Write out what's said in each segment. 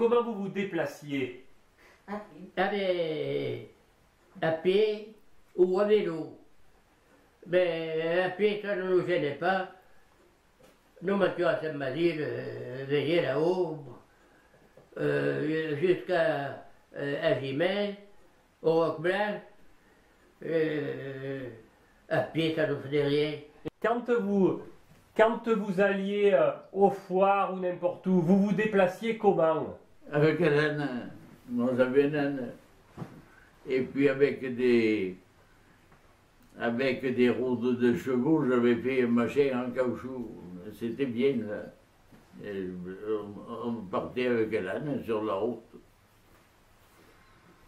comment vous vous déplaciez? À pied ou à vélo. Mais à pied, ça ne nous gênait pas. Nous montions à Saint-Basile, veiller là-haut, jusqu'à Agimel, au Roqueblanc. À pied, ça ne nous faisait rien. Quand vous alliez aux foires ou n'importe où, vous vous déplaciez comment? Avec un âne. Moi j'avais un âne. Et puis avec des roues de chevaux, j'avais fait un machin en caoutchouc. C'était bien là. Et on partait avec un âne sur la route.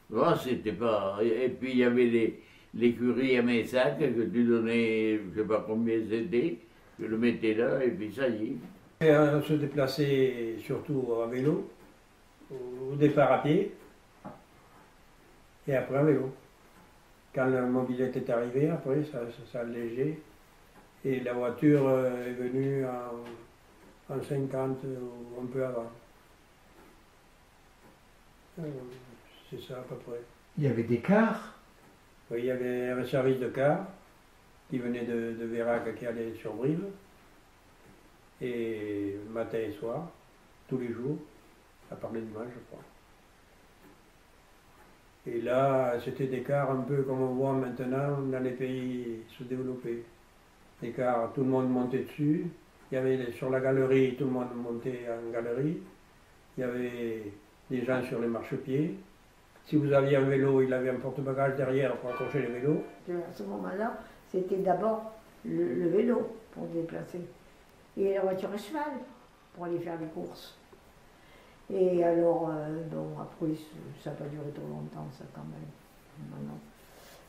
Bon, c'était pas. Et puis il y avait l'écurie à mes sacs que tu donnais, je sais pas combien c'était, je le mettais là et puis ça y est. Et on se déplaçait surtout à vélo, au départ à pied, et après à vélo. Quand la mobilette est arrivée, après ça allégeait, et la voiture est venue en 50 ou un peu avant. C'est ça à peu près. Il y avait des cars. Oui, il y avait un service de car qui venait de Vérac qui allait sur Brive, et matin et soir, tous les jours, à part le dimanche, je crois. Et là, c'était des cars un peu comme on voit maintenant dans les pays sous-développés. Des cars, tout le monde montait dessus. Il y avait sur la galerie, tout le monde montait en galerie. Il y avait des gens sur les marchepieds. Si vous aviez un vélo, il avait un porte-bagages derrière pour accrocher les vélos. À ce moment-là, c'était d'abord le vélo pour se déplacer. Et la voiture à cheval pour aller faire les courses. Et alors, bon, après, ça n'a pas duré trop longtemps, ça quand même. Non, non.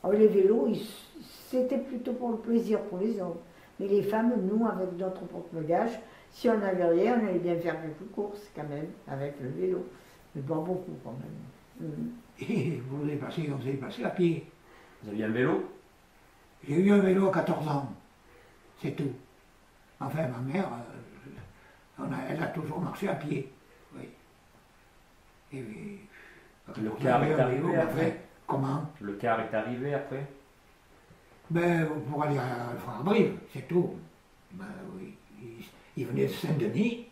Alors les vélos, c'était plutôt pour le plaisir pour les hommes. Mais les femmes, nous, avec notre porte-bagages, si on n'avait rien, on allait bien faire quelques courses quand même, avec le vélo. Mais pas beaucoup quand même. Et vous vous déplacez, on s'est déplacé à pied. Vous aviez un vélo? J'ai eu un vélo à 14 ans, c'est tout. Enfin, ma mère, elle a toujours marché à pied. Oui. Et le car est arrivé après? Comment? Le car est arrivé après? Ben, pour aller à Brive, c'est tout. Ben, oui. Il venait de Saint-Denis,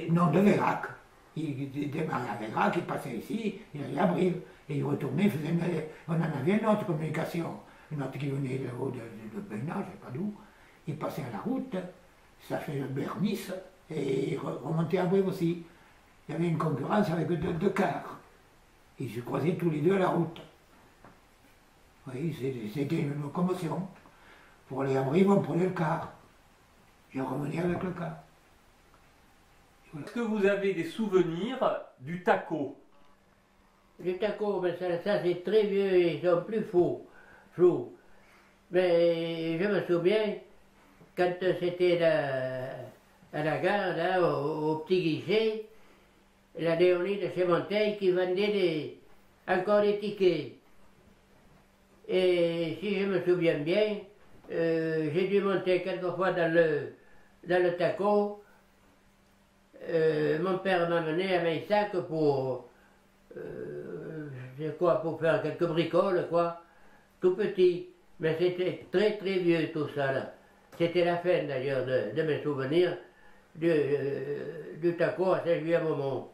non, de Vérac. Il démarrait à Vérac, il passait ici, il allait à Brive. Et il retournait, on en avait une autre communication. Une autre qui venait de Bénin, je ne sais pas d'où. Il passait à la route, ça fait le Bernice, et il remontait à Brive aussi. Il y avait une concurrence avec deux cars. Ils se croisaient tous les deux à la route. Oui, c'était une locomotion. Pour aller à Brive, on prenait le car. Et on revenait avec le car. Voilà. Est-ce que vous avez des souvenirs du taco? Le taco, ben ça c'est très vieux, ils sont plus flous. Mais je me souviens, quand c'était à la gare, là, au petit guichet, la Léonie de chez Monteil qui vendait encore des tickets. Et si je me souviens bien, j'ai dû monter quelquefois dans le taco. Mon père m'a mené à Meissac pour faire quelques bricoles, quoi, tout petit. Mais c'était très très vieux tout ça là. C'était la fin d'ailleurs de mes souvenirs du taco à Saint-Julian-Momont.